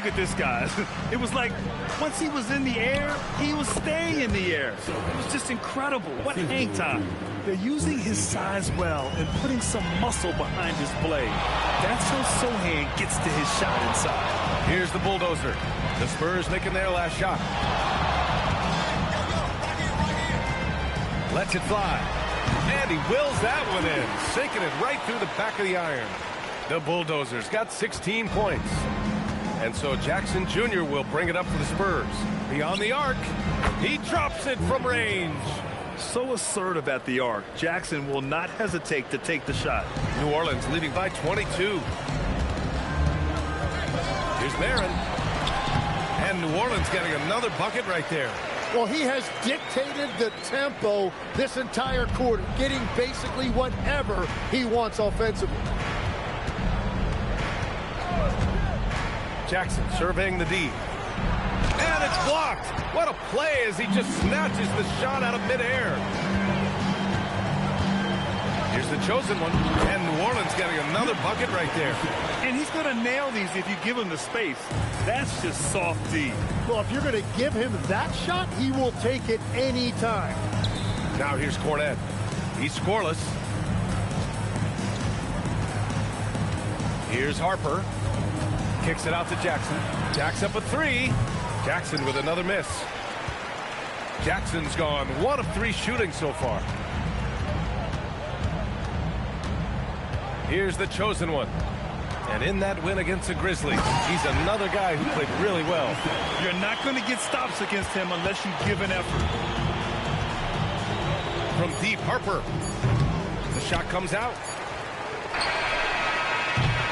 look at this, guys. It was like once he was in the air, he was staying in the air. It was just incredible. What hang time. They're using his size well and putting some muscle behind his blade. That's how Sochan gets to his shot inside. Here's the bulldozer. The Spurs making their last shot. Lets it fly. And he wills that one in, sinking it right through the back of the iron. The Bulldozers got 16 points. And so Jackson Jr. will bring it up for the Spurs. Beyond the arc, he drops it from range. So assertive at the arc. Jackson will not hesitate to take the shot. New Orleans leading by 22. Here's Barron. And New Orleans getting another bucket right there. Well, he has dictated the tempo this entire quarter, getting basically whatever he wants offensively. Jackson surveying the D. And it's blocked. What a play as he just snatches the shot out of midair. Here's the chosen one. And New Orleans getting another bucket right there. And he's going to nail these if you give him the space. That's just soft D. Well, if you're going to give him that shot, he will take it any time. Now here's Cornette. He's scoreless. Here's Harper. Kicks it out to Jackson. Jacks up a three. Jackson with another miss. Jackson's gone 1 of 3 shooting so far. Here's the chosen one. And in that win against the Grizzlies, he's another guy who played really well. You're not going to get stops against him unless you give an effort. From deep, Harper. The shot comes out.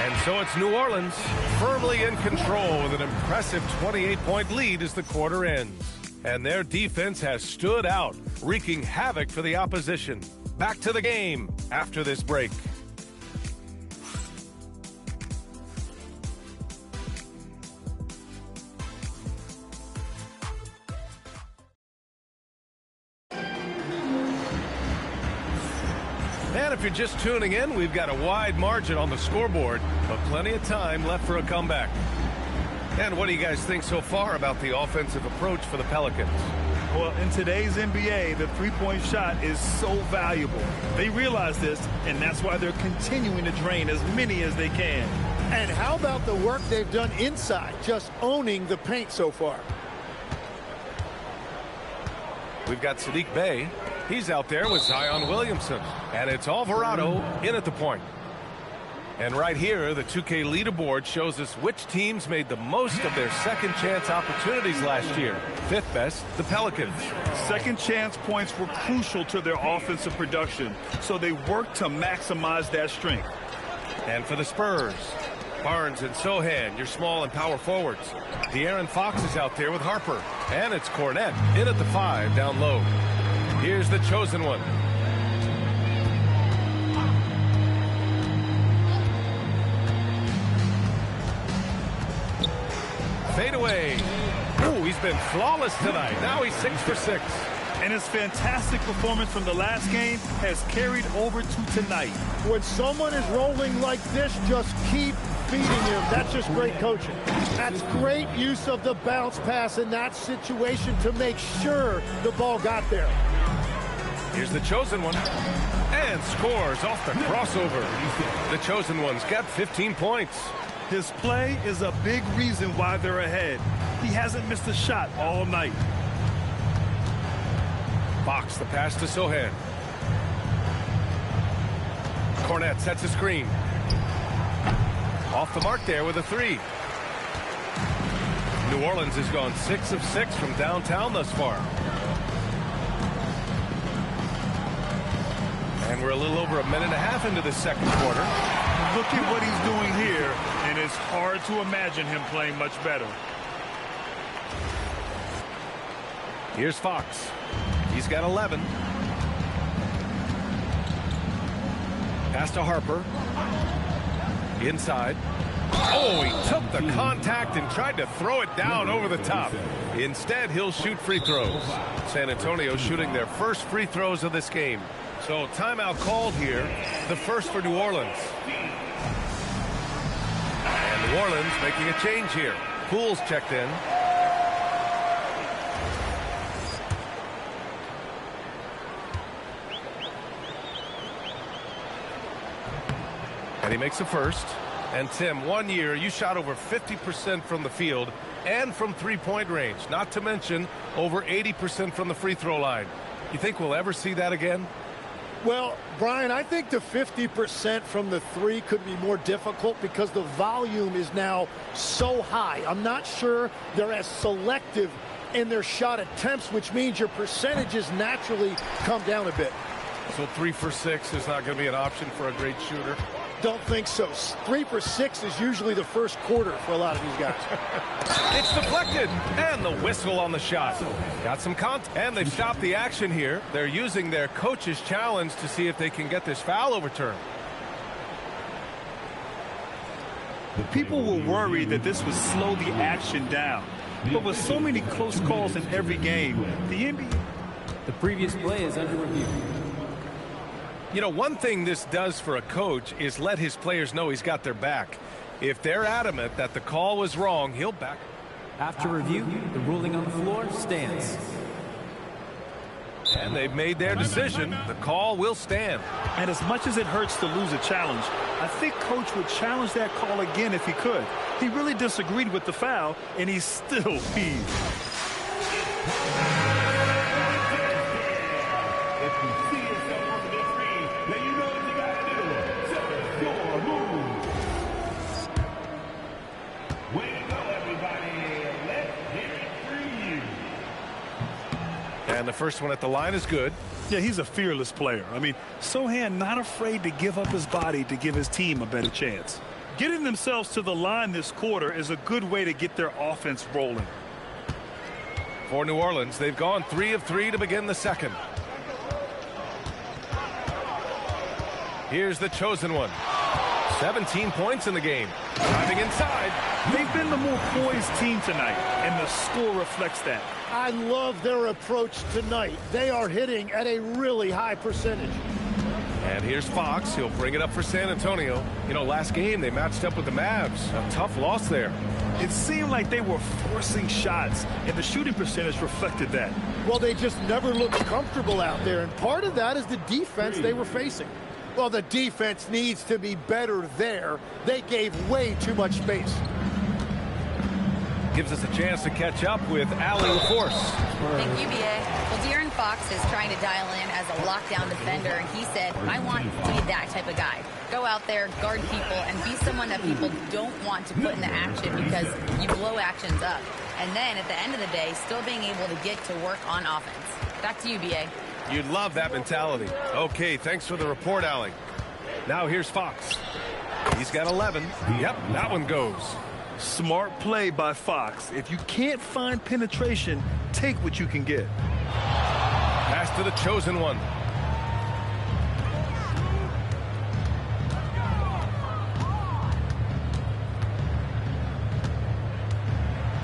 And so it's New Orleans firmly in control with an impressive 28-point lead as the quarter ends. And their defense has stood out, wreaking havoc for the opposition. Back to the game after this break. And if you're just tuning in, we've got a wide margin on the scoreboard, but plenty of time left for a comeback. And what do you guys think so far about the offensive approach for the Pelicans? Well, in today's NBA, the three-point shot is so valuable. They realize this, and that's why they're continuing to drain as many as they can. And how about the work they've done inside, just owning the paint so far? We've got Sadiq Bey. He's out there with Zion Williamson. And it's Alvarado in at the point. And right here, the 2K leaderboard shows us which teams made the most of their second chance opportunities last year. 5th best, the Pelicans. Second chance points were crucial to their offensive production, so they worked to maximize that strength. And for the Spurs, Barnes and Sochan, your small and power forwards. De'Aaron Fox is out there with Harper. And it's Cornette in at the 5 down low. Here's the chosen one. Fade away. Oh, he's been flawless tonight. Now he's 6 for 6. And his fantastic performance from the last game has carried over to tonight. When someone is rolling like this, just keep feeding him. That's just great coaching. That's great use of the bounce pass in that situation to make sure the ball got there. Here's the chosen one. And scores off the crossover. The chosen one's got 15 points. His play is a big reason why they're ahead. He hasn't missed a shot all night. Fox, the pass to Sochan. Cornette sets a screen. Off the mark there with a 3. New Orleans has gone 6 of 6 from downtown thus far. And we're a little over a minute and a half into the second quarter. Look at what he's doing here, and it's hard to imagine him playing much better. Here's Fox. He's got 11. Pass to Harper. Inside. Oh, he took the contact and tried to throw it down over the top. Instead, he'll shoot free throws. San Antonio shooting their first free throws of this game. So timeout called here, the first for New Orleans. And New Orleans making a change here. Poole's checked in. And he makes a first. And Tim, 1 year, you shot over 50% from the field and from three-point range, not to mention over 80% from the free throw line. You think we'll ever see that again? Well, Brian, I think the 50% from the three could be more difficult because the volume is now so high. I'm not sure they're as selective in their shot attempts, which means your percentages naturally come down a bit. So 3 for 6 is not going to be an option for a great shooter? Don't think so. 3 for 6 is usually the first quarter for a lot of these guys. It's deflected, and the whistle on the shot. Got some contact, and they've stopped the action here. They're using their coach's challenge to see if they can get this foul overturned. People were worried that this would slow the action down. But with so many close calls in every game, the NBA... The previous play is under review. You know, one thing this does for a coach is let his players know he's got their back. If they're adamant that the call was wrong, he'll back. After review, the ruling on the floor stands. And they've made their decision. The call will stand. And as much as it hurts to lose a challenge, I think Coach would challenge that call again if he could. He really disagreed with the foul, and he's still peeved. And the first one at the line is good. Yeah, he's a fearless player. I mean, Sochan not afraid to give up his body to give his team a better chance. Getting themselves to the line this quarter is a good way to get their offense rolling. For New Orleans, they've gone 3 of 3 to begin the second. Here's the chosen one. 17 points in the game. Driving inside. They've been the more poised team tonight, and the score reflects that. I love their approach tonight. They are hitting at a really high percentage. And here's Fox. He'll bring it up for San Antonio. You know, last game they matched up with the Mavs. A tough loss there. It seemed like they were forcing shots, and the shooting percentage reflected that. Well, they just never looked comfortable out there, and part of that is the defense they were facing. Well, the defense needs to be better there. They gave way too much space. Gives us a chance to catch up with Allie LaForce. Thank you, B.A. Well, De'Aaron Fox is trying to dial in as a lockdown defender, and he said, I want to be that type of guy. Go out there, guard people, and be someone that people don't want to put into action because you blow actions up. And then, at the end of the day, still being able to get to work on offense. Back to you, B.A. You'd love that mentality. Okay, thanks for the report, Allie. Now here's Fox. He's got 11. Yep, that one goes. Smart play by Fox. If you can't find penetration, take what you can get. Pass to the chosen one.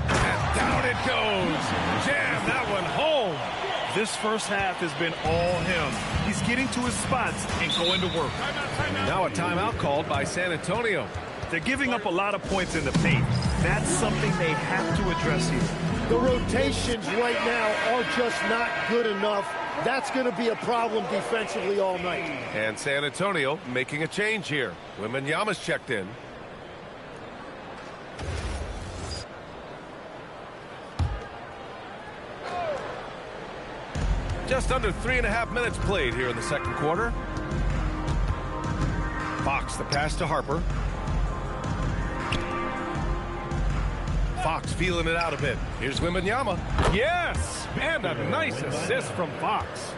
And down it goes. Jam that one home. This first half has been all him. He's getting to his spots and going to work. Now a timeout called by San Antonio. They're giving up a lot of points in the paint. That's something they have to address here. The rotations right now are just not good enough. That's going to be a problem defensively all night. And San Antonio making a change here. Wembanyama's checked in. Just under 3.5 minutes played here in the second quarter. Fox, the pass to Harper. Fox feeling it out a bit. Here's Wembanyama. Yes! And a nice assist from Fox.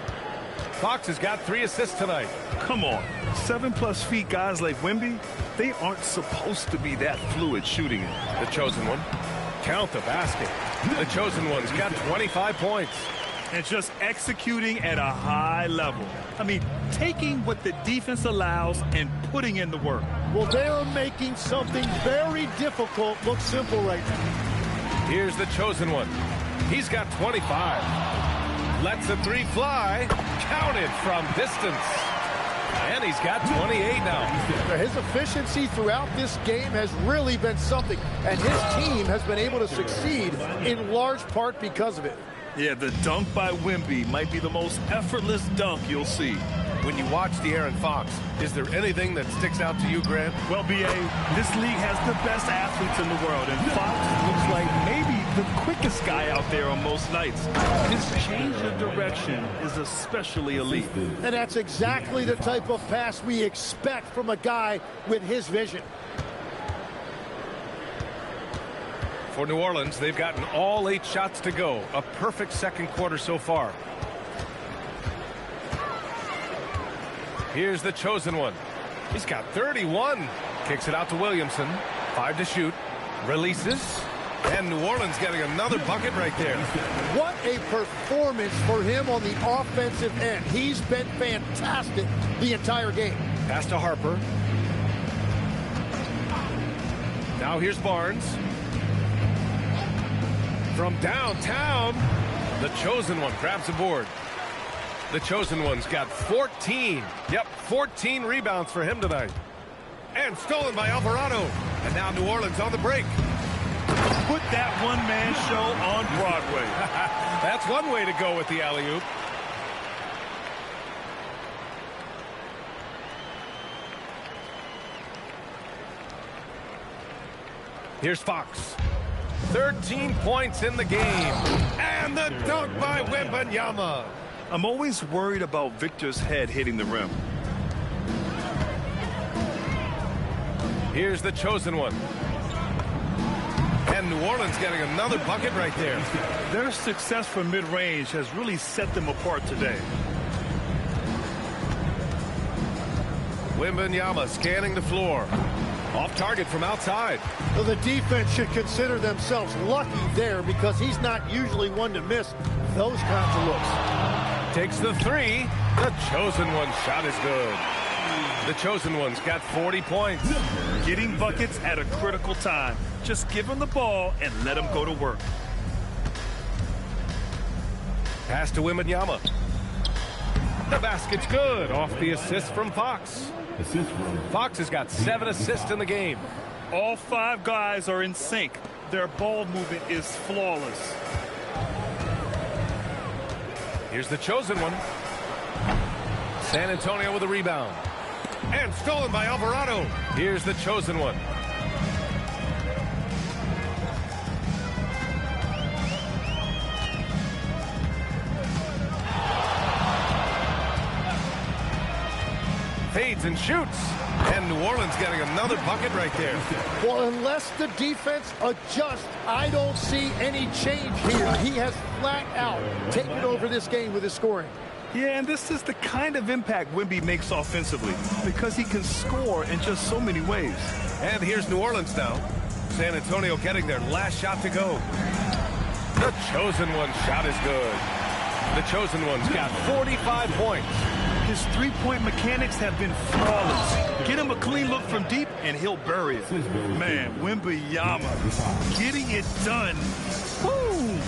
Fox has got 3 assists tonight. Come on. 7+ feet guys like Wemby, they aren't supposed to be that fluid shooting it. The chosen one. Count the basket. The chosen one's got 25 points. And just executing at a high level. I mean, taking what the defense allows and putting in the work. Well, they're making something very difficult look simple right now. Here's the chosen one. He's got 25. Lets a 3 fly. Counted from distance. And he's got 28 now. His efficiency throughout this game has really been something, and his team has been able to succeed in large part because of it. Yeah, the dunk by Wemby might be the most effortless dunk you'll see. When you watch De'Aaron Fox, is there anything that sticks out to you, Grant? Well, B.A., this league has the best athletes in the world, and Fox looks like maybe the quickest guy out there on most nights. His change of direction is especially elite. And that's exactly the type of pass we expect from a guy with his vision. For New Orleans, they've gotten all 8 shots to go. A perfect second quarter so far. Here's the chosen one. He's got 31. Kicks it out to Williamson. 5 to shoot. Releases. And New Orleans getting another bucket right there. What a performance for him on the offensive end. He's been fantastic the entire game. Pass to Harper. Now here's Barnes. From downtown, the chosen one grabs the board. The chosen one's got 14. Yep, 14 rebounds for him tonight. And stolen by Alvarado. And now New Orleans on the break. Put that one-man show on Broadway. That's one way to go with the alley-oop. Here's Fox. 13 points in the game. And the dunk by Wembanyama. I'm always worried about Victor's head hitting the rim. Here's the chosen one. And New Orleans getting another bucket right there. Their success from mid-range has really set them apart today. Wembanyama scanning the floor. Off target from outside. Well, the defense should consider themselves lucky there because he's not usually one to miss those kinds of looks. Takes the 3. The chosen one shot is good. The chosen one's got 40 points. Getting buckets at a critical time. Just give him the ball and let him go to work. Pass to Wembanyama. The basket's good off the assist from Fox. Fox has got 7 assists in the game. All 5 guys are in sync. Their ball movement is flawless. Here's the chosen one. San Antonio with a rebound. And stolen by Alvarado. Here's the chosen one. Fades and shoots. And New Orleans getting another bucket right there. Well, unless the defense adjusts, I don't see any change here. He has flat out taken over this game with his scoring. Yeah, and this is the kind of impact Wemby makes offensively because he can score in just so many ways. And here's New Orleans now. San Antonio getting their last shot to go. The chosen one shot is good. The chosen one's got 45 points. His three-point mechanics have been flawless. Get him a clean look from deep, and he'll bury it. Man, Wembanyama getting it done. Woo!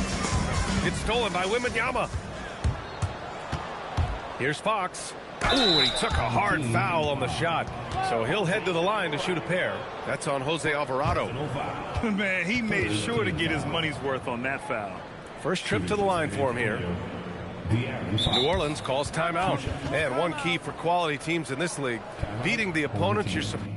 It's stolen by Wembanyama. Here's Fox. Ooh, and he took a hard foul on the shot. So he'll head to the line to shoot a pair. That's on Jose Alvarado. Man, he made sure to get his money's worth on that foul. First trip to the line for him here. New Orleans calls timeout. And one key for quality teams in this league, beating the opponents you're supposed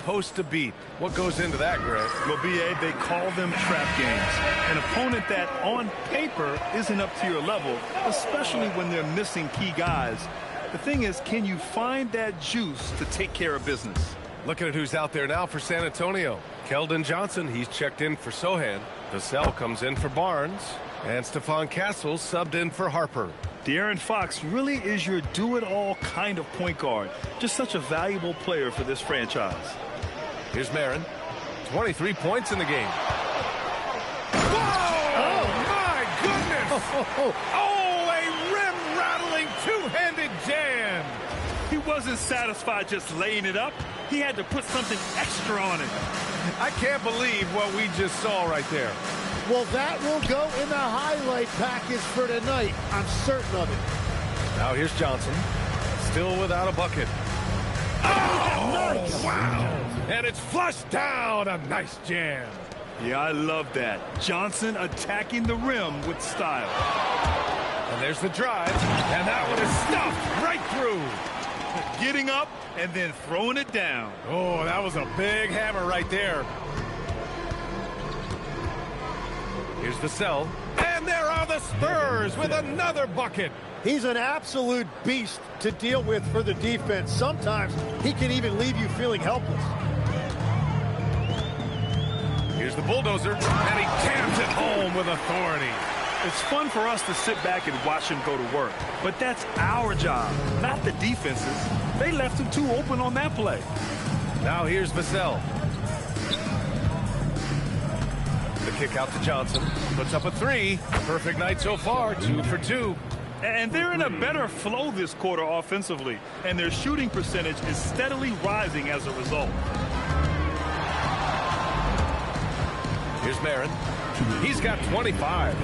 supposed to beat. What goes into that, Greg? Well, B.A., they call them trap games. An opponent that, on paper, isn't up to your level, especially when they're missing key guys. The thing is, can you find that juice to take care of business? Looking at who's out there now for San Antonio. Keldon Johnson, he's checked in for Sohan. Vassell comes in for Barnes. And Stephon Castle subbed in for Harper. De'Aaron Fox really is your do-it-all kind of point guard. Just such a valuable player for this franchise. Here's Marin. 23 points in the game. Whoa! Oh, my goodness! Oh, a rim-rattling two-handed jam! He wasn't satisfied just laying it up. He had to put something extra on it. I can't believe what we just saw right there. Well, that will go in the highlight package for tonight. I'm certain of it. Now here's Johnson. Still without a bucket. Oh, nice. Wow. And it's flushed down. A nice jam. Yeah, I love that. Johnson attacking the rim with style. And there's the drive. And that one is stuffed right through. Getting up and then throwing it down. Oh, that was a big hammer right there. Here's Vassell. And there are the Spurs with another bucket. He's an absolute beast to deal with for the defense. Sometimes he can even leave you feeling helpless. Here's the bulldozer. And he jams it home with authority. It's fun for us to sit back and watch him go to work. But that's our job, not the defense's. They left him too open on that play. Now here's Vassell. The kick out to Johnson. Puts up a three. Perfect night so far. 2 for 2. And they're in a better flow this quarter offensively. And their shooting percentage is steadily rising as a result. Here's Marin. He's got 25.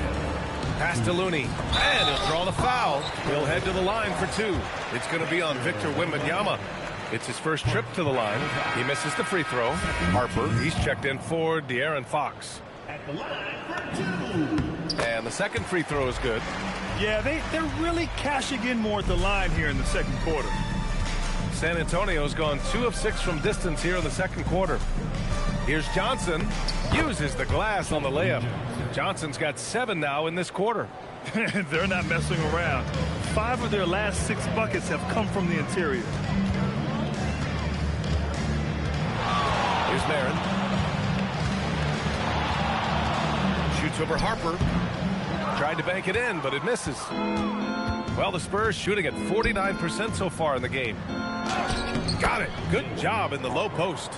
Pass to Looney. And he'll draw the foul. He'll head to the line for 2. It's going to be on Victor Wembanyama. It's his first trip to the line. He misses the free throw. Harper, he's checked in for De'Aaron Fox. At the line for 2. And the second free throw is good. Yeah, they're really cashing in more at the line here in the second quarter. San Antonio's gone 2 of 6 from distance here in the second quarter. Here's Johnson. Uses the glass on the layup. Johnson's got 7 now in this quarter. They're not messing around. 5 of their last 6 buckets have come from the interior. Here's Marin. Shoots over Harper. Tried to bank it in, but it misses. Well, the Spurs shooting at 49% so far in the game. Got it. Good job in the low post.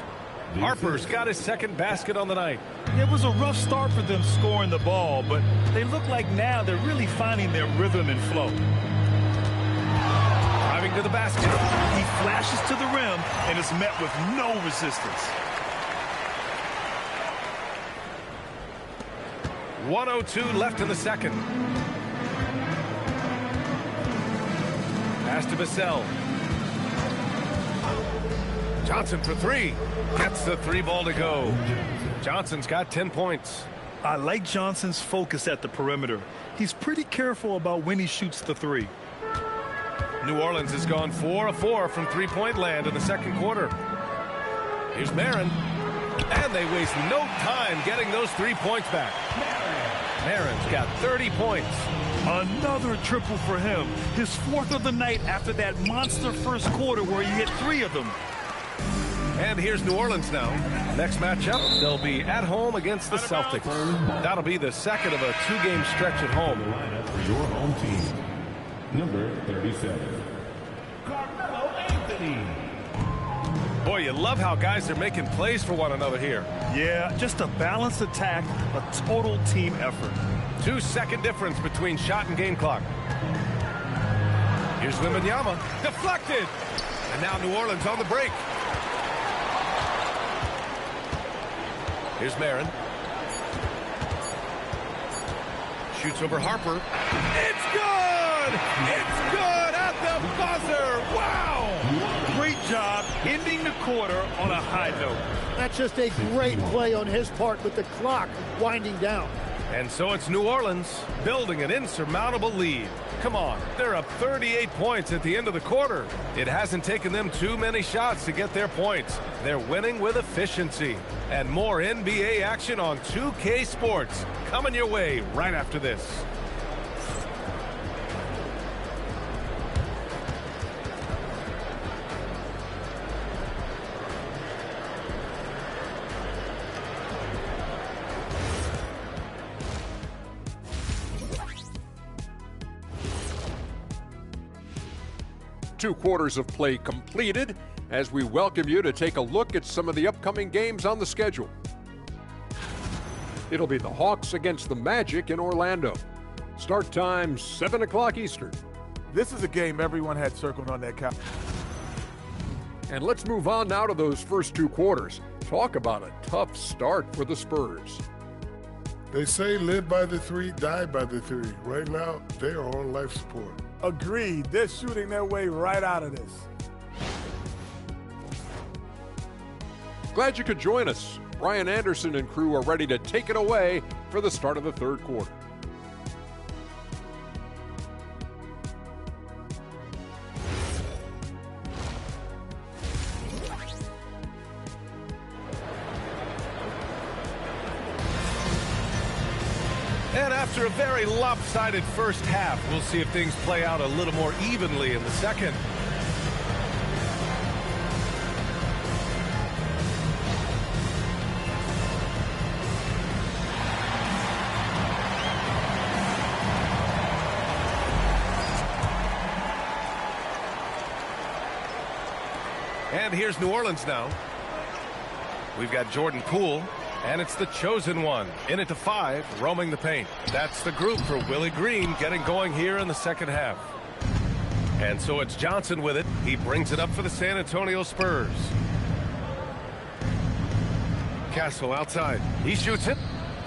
Harper's got his second basket on the night. It was a rough start for them scoring the ball, but they look like now they're really finding their rhythm and flow. Driving to the basket. He flashes to the rim and is met with no resistance. 1:02 left in the second. Pass to Vassell. Johnson for 3. Gets the 3 ball to go. Johnson's got 10 points. I like Johnson's focus at the perimeter. He's pretty careful about when he shoots the 3. New Orleans has gone 4 of 4 from three-point land in the second quarter. Here's Marin. And they waste no time getting those 3 points back. Marin's got 30 points. Another triple for him. His 4th of the night after that monster first quarter where he hit 3 of them. And here's New Orleans now. Next matchup, they'll be at home against the Celtics. That'll be the second of a 2-game stretch at home. For your home team, number 37, Carmelo Anthony. Boy, you love how guys are making plays for one another here. Yeah, just a balanced attack, a total team effort. 2-second difference between shot and game clock. Here's Wembanyama. Deflected. And now New Orleans on the break. Here's Marin. Shoots over Harper. It's good! It's good at the buzzer! Wow! Great job ending the quarter on a high note. That's just a great play on his part with the clock winding down. And so it's New Orleans building an insurmountable lead. Come on, they're up 38 points at the end of the quarter. It hasn't taken them too many shots to get their points. They're winning with efficiency. And more NBA action on 2K Sports coming your way right after this. Two quarters of play completed as we welcome you to take a look at some of the upcoming games on the schedule. It'll be the Hawks against the Magic in Orlando. Start time 7 o'clock Eastern. This is a game everyone had circled on their calendar. And let's move on now to those first two quarters. Talk about a tough start for the Spurs. They say live by the three, die by the three. Right now, they are on life support. Agreed. They're shooting their way right out of this. Glad you could join us. Brian Anderson and crew are ready to take it away for the start of the third quarter. And after a very lopsided first half, we'll see if things play out a little more evenly in the second. And here's New Orleans now. We've got Jordan Poole. And it's the chosen one, in it to 5, roaming the paint. That's the group for Willie Green getting going here in the second half. And so it's Johnson with it. He brings it up for the San Antonio Spurs. Castle outside. He shoots it.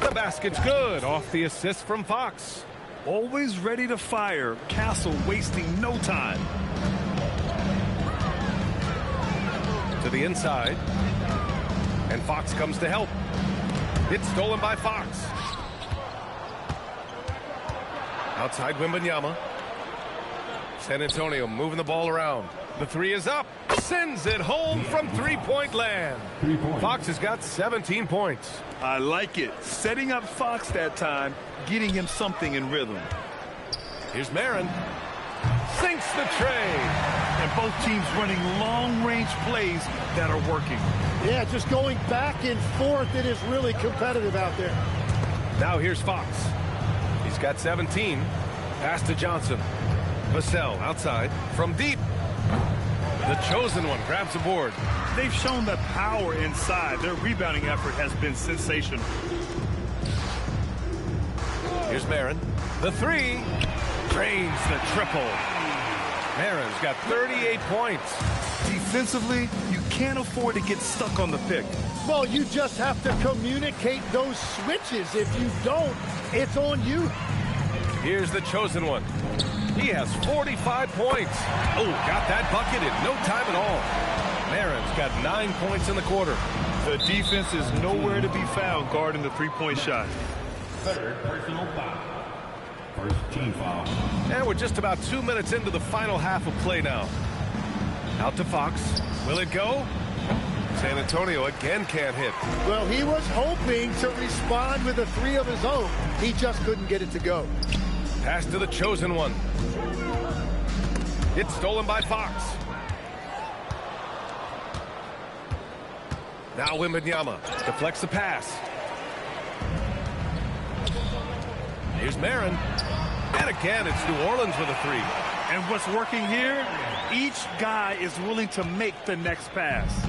The basket's good off the assist from Fox. Always ready to fire. Castle wasting no time. To the inside. And Fox comes to help. It's stolen by Fox. Outside Wembanyama. San Antonio moving the ball around. The three is up. Sends it home from three-point land. Fox has got 17 points. I like it. Setting up Fox that time, getting him something in rhythm. Here's Marin. Sinks the tray. And both teams running long-range plays that are working. Yeah, just going back and forth. It is really competitive out there. Now here's Fox. He's got 17. Pass to Johnson. Vassell outside from deep. The chosen one grabs the board. They've shown the power inside. Their rebounding effort has been sensational. Here's Marin. The three. Drains the triple. Marin's got 38 points. Defensively, you can't afford to get stuck on the pick. Well, you just have to communicate those switches. If you don't, it's on you. Here's the chosen one. He has 45 points. Oh, got that bucket in no time at all. Marin's got 9 points in the quarter. The defense is nowhere to be found guarding the three-point shot. Third personal foul. First team foul. And we're just about 2 minutes into the final half of play now. Out to Fox. Will it go? San Antonio again can't hit. Well, he was hoping to respond with a three of his own. He just couldn't get it to go. Pass to the chosen one. It's stolen by Fox. Now Wembanyama deflects the pass. Here's Marin. And again, it's New Orleans with a three. And what's working here, each guy is willing to make the next pass.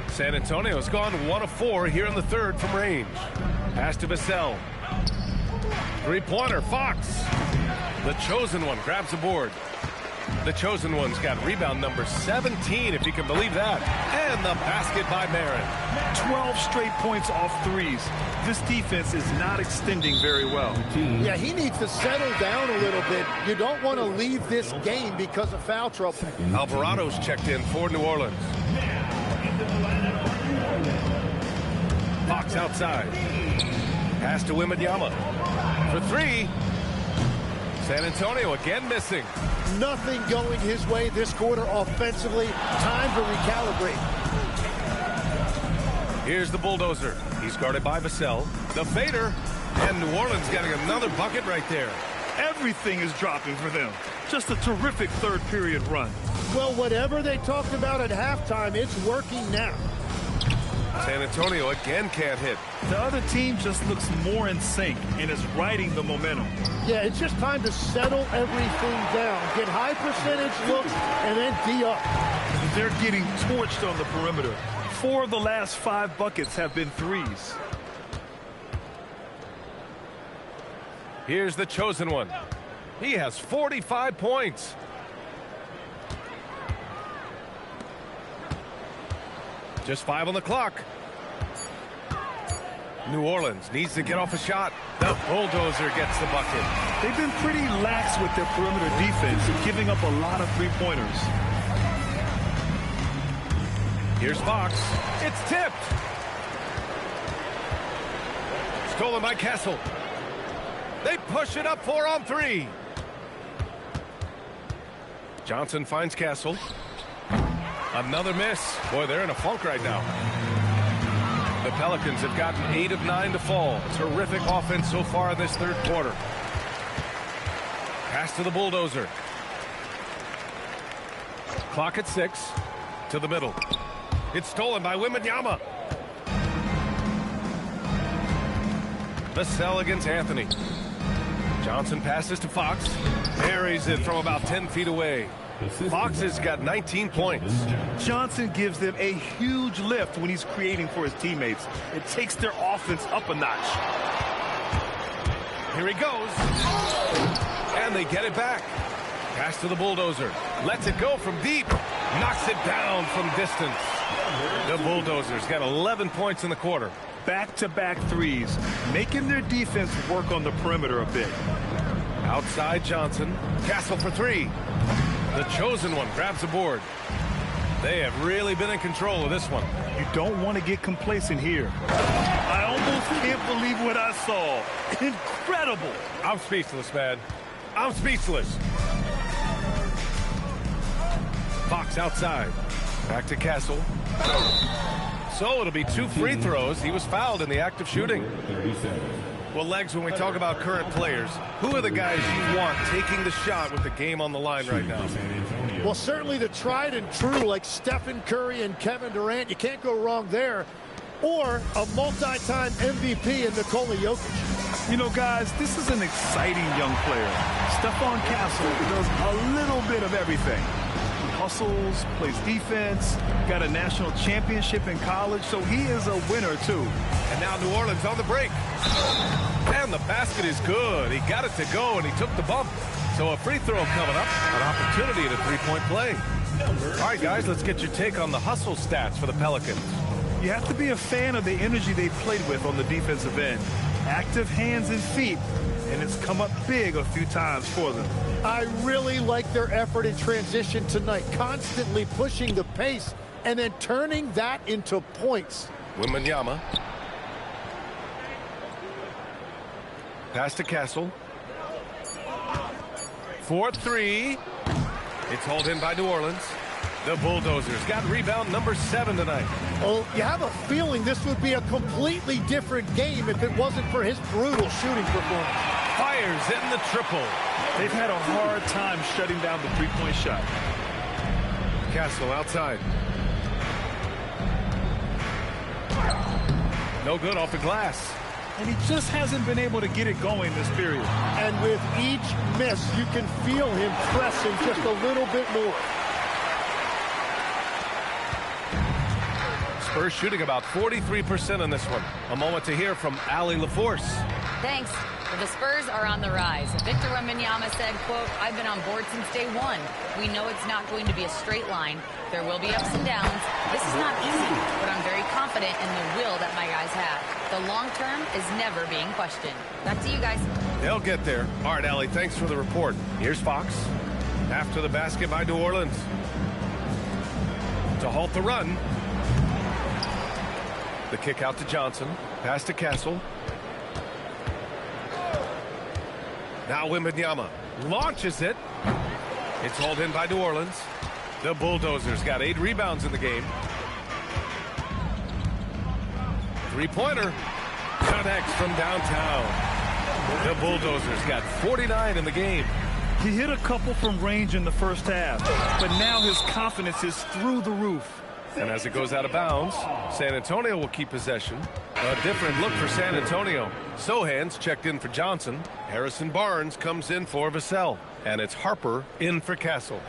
San Antonio's gone 1 of 4 here in the third from range. Pass to Vassell. Three-pointer, Fox. The chosen one grabs the board. The chosen one's got rebound number 17, if you can believe that. And the basket by Marin. 12 straight points off threes. This defense is not extending very well. Yeah, he needs to settle down a little bit. You don't want to leave this game because of foul trouble. Alvarado's checked in for New Orleans. Fox outside. Pass to Wembanyama. For three. San Antonio again missing. Nothing going his way this quarter offensively. Time to recalibrate. Here's the bulldozer. He's guarded by Vassell. The fader. And New Orleans getting another bucket right there. Everything is dropping for them. Just a terrific third period run. Well, whatever they talked about at halftime, it's working now. San Antonio again can't hit. The other team just looks more in sync and is riding the momentum. Yeah, it's just time to settle everything down. Get high percentage looks and then D up. They're getting torched on the perimeter. 4 of the last 5 buckets have been threes. Here's the chosen one. He has 45 points. Just 5 on the clock. New Orleans needs to get off a shot. The bulldozer gets the bucket. They've been pretty lax with their perimeter defense, giving up a lot of three-pointers. Here's Fox. It's tipped. Stolen by Castle. They push it up 4 on 3. Johnson finds Castle. Another miss. Boy, they're in a funk right now. The Pelicans have gotten 8 of 9 to fall. Terrific offense so far in this third quarter. Pass to the bulldozer. Clock at 6. To the middle. It's stolen by Wembanyama. Vassell against Anthony. Johnson passes to Fox. Buries it from about 10 feet away. Fox has got 19 points. Johnson gives them a huge lift when he's creating for his teammates. It takes their offense up a notch. Here he goes. And they get it back. Pass to the bulldozer. Lets it go from deep. Knocks it down from distance. The Bulldozers got 11 points in the quarter. Back-to-back threes, making their defense work on the perimeter a bit. Outside Johnson. Castle for 3. The chosen one grabs the board. They have really been in control of this one. You don't want to get complacent here. I almost can't believe what I saw. Incredible. I'm speechless, man. I'm speechless. Fox outside. Back to Castle. So it'll be 2 free throws. He was fouled in the act of shooting. Well, Legs, when we talk about current players, who are the guys you want taking the shot with the game on the line right now? Well, certainly the tried and true like Stephen Curry and Kevin Durant. You can't go wrong there. Or a multi-time MVP in Nikola Jokic. You know, guys, this is an exciting young player. Stephon Castle does a little bit of everything. Hustles, plays defense, got a national championship in college, so he is a winner too. And now New Orleans on the break. And the basket is good. He got it to go, and he took the bump. So a free throw coming up, an opportunity at a three-point play. All right, guys, let's get your take on the hustle stats for the Pelicans. You have to be a fan of the energy they played with on the defensive end. Active hands and feet, and it's come up big a few times for them. I really like their effort in transition tonight, constantly pushing the pace and then turning that into points. Wembanyama. Pass to Castle. 4-3. It's hauled in by New Orleans. The Bulldozers got rebound number 7 tonight. Well, you have a feeling this would be a completely different game if it wasn't for his brutal shooting performance. Fires in the triple. They've had a hard time shutting down the three-point shot. Castle outside. No good off the glass. And he just hasn't been able to get it going this period. And with each miss, you can feel him pressing just a little bit more. Spurs shooting about 43% in this one. A moment to hear from Allie LaForce. Thanks. Well, the Spurs are on the rise. Victor Wembanyama said, quote, "I've been on board since day one. We know it's not going to be a straight line. There will be ups and downs. This is not easy, but I'm very confident in the will that my guys have. The long term is never being questioned." Back to you guys. They'll get there. All right, Allie, thanks for the report. Here's Fox. After the basket by New Orleans. To halt the run. The kick out to Johnson. Pass to Castle. Now Wembanyama launches it. It's hauled in by New Orleans. The Bulldozers got 8 rebounds in the game. Three-pointer connects from downtown. The Bulldozers got 49 in the game. He hit a couple from range in the first half, but now his confidence is through the roof. And as it goes out of bounds, San Antonio will keep possession. A different look for San Antonio. Sohan's checked in for Johnson. Harrison Barnes comes in for Vassell. And it's Harper in for Castle.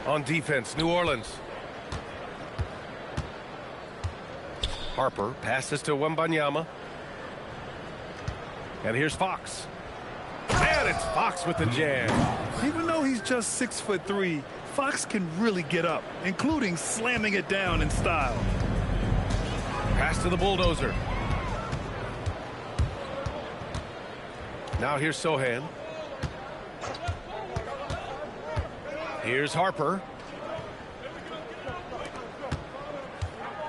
On defense, New Orleans. Harper passes to Wembanyama. And here's Fox. And it's Fox with the jam. Even though he's just 6'3", Fox can really get up, including slamming it down in style. Pass to the Bulldozer. Now here's Sohan. Here's Harper.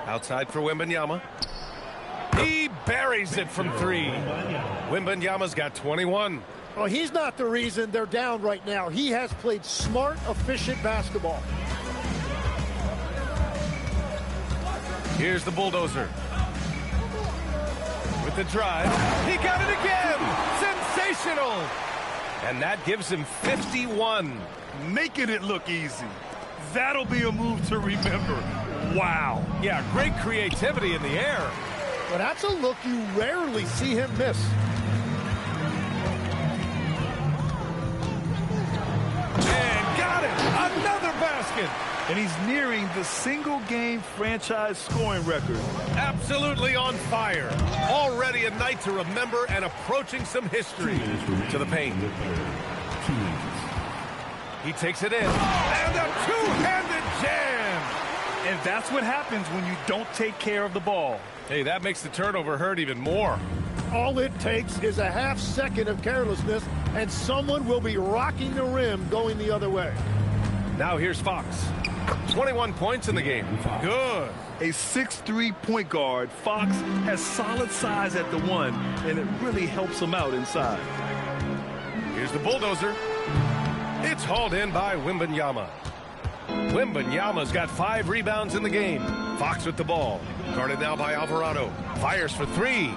Outside for Wembanyama. He buries it from 3. Wembanyama's got 21. Well, he's not the reason they're down right now. He has played smart, efficient basketball. Here's the Bulldozer. With the drive. He got it again. Sensational. And that gives him 51. Making it look easy. That'll be a move to remember. Wow. Yeah, great creativity in the air. But that's a look you rarely see him miss. And got it. Another basket. And he's nearing the single-game franchise scoring record. Absolutely on fire. Already a night to remember and approaching some history. To the paint. He takes it in. And a two-handed jam. And that's what happens when you don't take care of the ball. Hey, that makes the turnover hurt even more. All it takes is a half second of carelessness, and someone will be rocking the rim going the other way. Now here's Fox. 21 points in the game. Good. A 6'3" point guard, Fox has solid size at the 1, and it really helps him out inside. Here's the Bulldozer. It's hauled in by Wembanyama. Wembanyama's got 5 rebounds in the game. Fox with the ball. Guarded now by Alvarado. Fires for 3.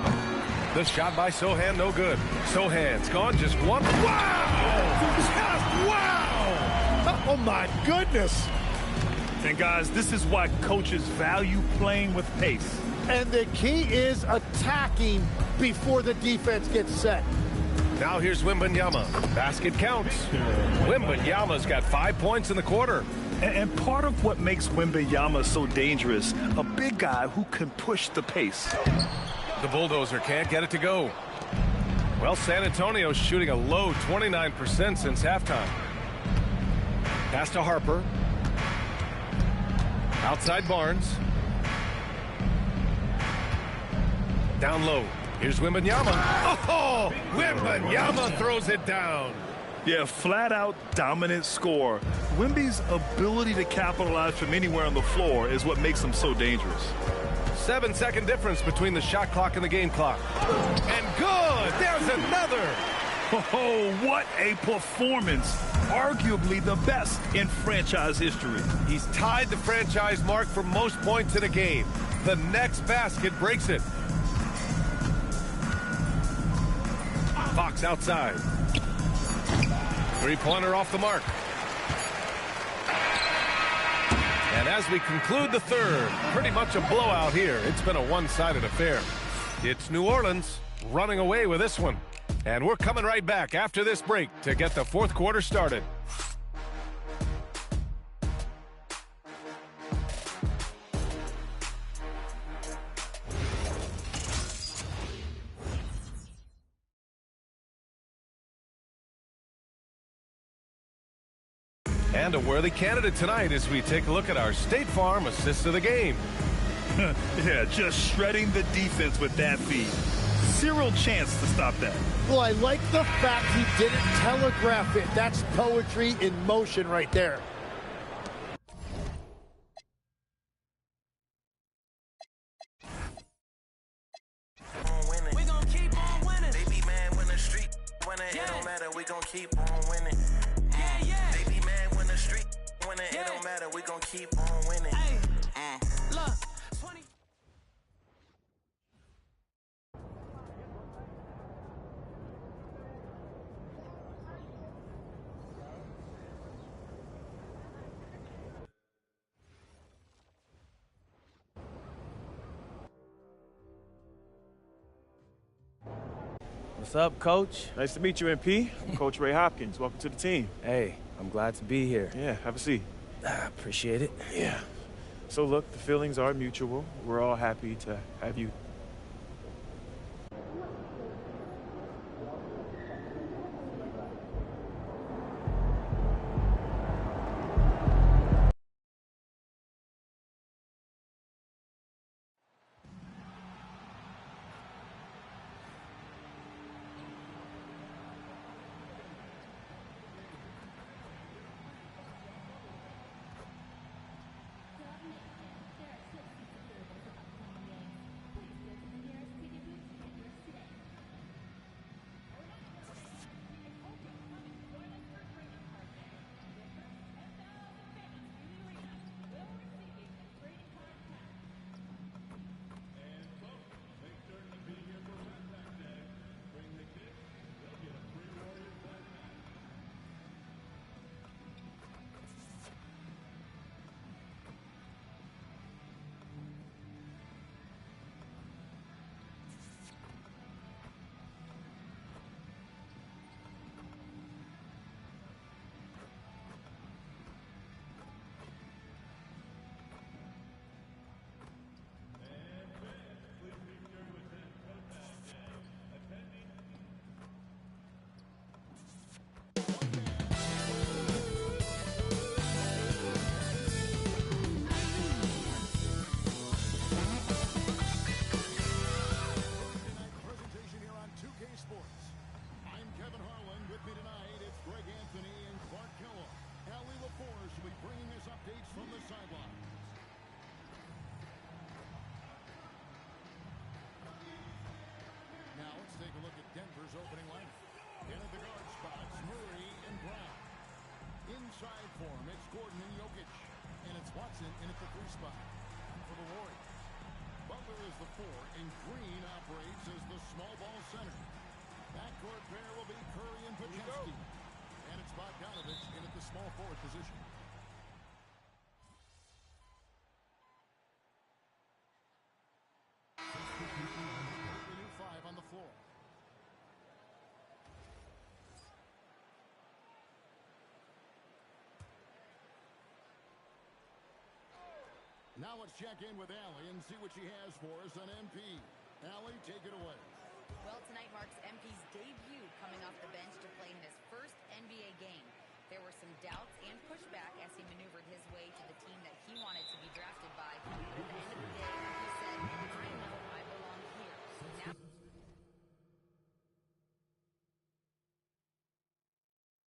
The shot by Sohan, no good. Sohan's gone just 1. Wow! Just wow! Oh, my goodness. And, guys, this is why coaches value playing with pace. And the key is attacking before the defense gets set. Now here's Wembanyama. Basket counts. Wembanyama's got 5 points in the quarter. And part of what makes Wembanyama so dangerous, a big guy who can push the pace. The Bulldozer can't get it to go. Well, San Antonio's shooting a low 29% since halftime. Pass to Harper. Outside Barnes. Down low. Here's Wembanyama. Oh, Wembanyama throws it down. Yeah, flat-out dominant score. Wemby's ability to capitalize from anywhere on the floor is what makes him so dangerous. 7-second difference between the shot clock and the game clock. And good! There's another! Oh, what a performance. Arguably the best in franchise history. He's tied the franchise mark for most points in a game. The next basket breaks it. Fox outside. Three-pointer off the mark. And as we conclude the third, pretty much a blowout here. It's been a one-sided affair. It's New Orleans running away with this one. And we're coming right back after this break to get the fourth quarter started. And a worthy candidate tonight as we take a look at our State Farm assist of the game. Yeah, just shredding the defense with that feed. Zero chance to stop that. Well, I like the fact he didn't telegraph it. That's poetry in motion right there. it don't matter, we gon' keep on winning. They be mad when the street winning, it don't matter, we gon' keep on winning. Look. What's up, Coach? Nice to meet you, MP. I'm Coach Ray Hopkins. Welcome to the team. Hey, I'm glad to be here. Yeah, have a seat. Appreciate it. Yeah. So look, the feelings are mutual. We're all happy to have you. Opening line. In at the guard spots, Murray and Brown. Inside for him, it's Gordon and Jokic. And it's Watson in at the 3 spot. For the Warriors. Butler is the 4, and Green operates as the small ball center. Backcourt pair will be Curry and Podziemski. And it's Bogdanovich in at the small forward position. The new 5 on the floor. Now let's check in with Allie and see what she has for us on MP. Allie, take it away. Well, tonight marks MP's debut coming off the bench to play in his first NBA game. There were some doubts and